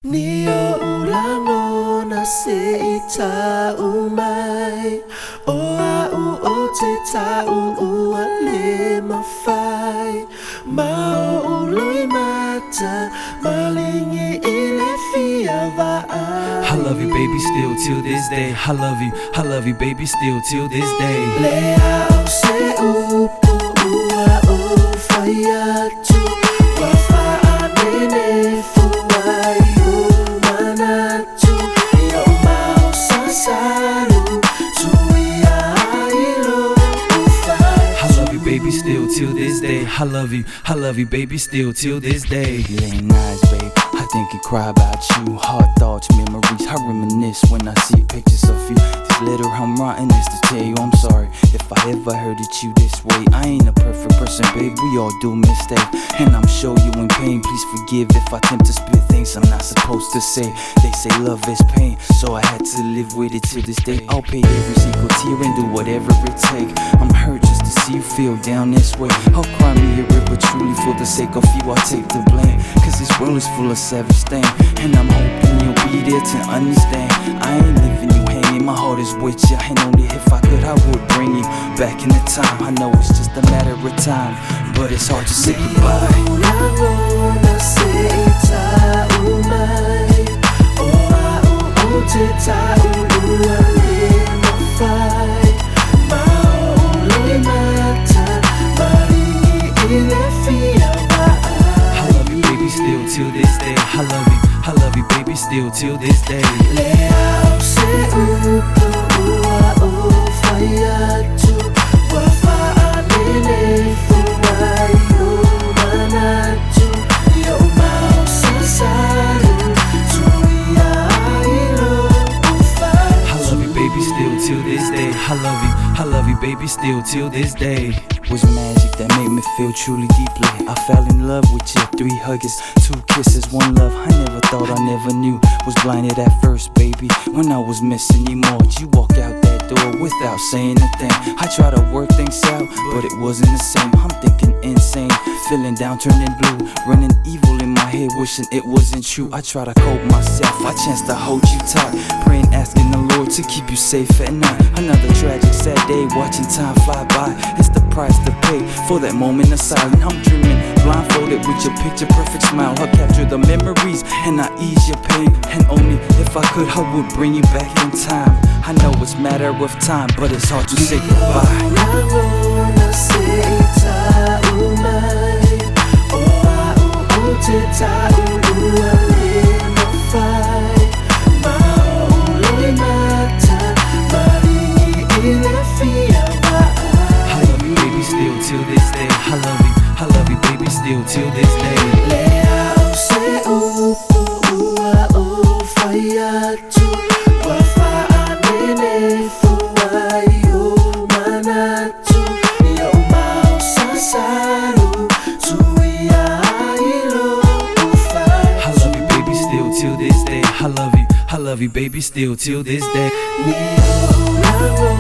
Niyo ulango na seita umai Oa uote ta uale mafai Mao uloi mata malingi ile fia vai I love you baby still till this day. I love you baby still till this day. Lea au se upu ua o faiatu Wafa anene fuai umanatu Yo mau sasaru tuia ilo ufai I love you baby still till this day. I love you baby still till this day. You ain't nice, babe. I think and cry about you. Hard thoughts, memories. I reminisce when I see pictures of you. This letter I'm writing is to tell you I'm sorry if I ever hurted you this way. I ain't a perfect person, babe. We all do mistakes, and I'm sure you in pain. Please forgive if I attempt to spit things I'm not supposed to say. They say love is pain, so I had to live with it to this day. I'll pay every single tear and do whatever it takes. I'm hurt just to see you feel down this way. I'll cry me a river truly for the sake of you. I'll take the blame, cause this world is full of savage things, and I'm hoping you'll be there to understand. I ain't leaving you hanging, my heart is with you, and only if I could I would bring you back in the time. I know it's just a matter of time, but it's hard to say goodbye. Ulango seita umai Oa uote ta uale mafai Mao uloi mata malingi ile fia vai I love you baby still till this day. I love you baby still till this day. Lea au se upu ua o faiatu Wafa anene fuai umanatu Yo mau sasaru tuia ilo ufai I love you baby still till this day. I love you baby still till this day. Was magic that made me feel truly deeply. I fell in love with you, 3 hugs, 2 kisses, 1 love. I never thought I never knew. Was blinded at first, baby, when I was missing you more. You walk out that door without saying a thing. I try to work things out, but it wasn't the same. I'm thinking insane, feeling down, turning blue, running evil in my head, wishing it wasn't true. I try to cope myself, I chance to hold you tight, praying, asking the Lord to keep you safe at night. Another tragic, sad day, watching time fly by. It's the price to pay for that moment of silence. I'm dreaming, blindfolded with your picture perfect smile. I'll capture the memories and I ease your pain, and only if I could I would bring you back in time. I know it's a matter of time, but it's hard to say goodbye. Ulango seita umai Oa uote ta uale mafai Mao uloi mata malingi ile fia vai I love you baby still till this day. I love you baby still till this day. Lea au se upu ua o faiatu Wafa anene fuai umanatu Yo mau sasaru tuia ilo ufai I love you baby still till this day. I love you baby still till this day. Niyo ulango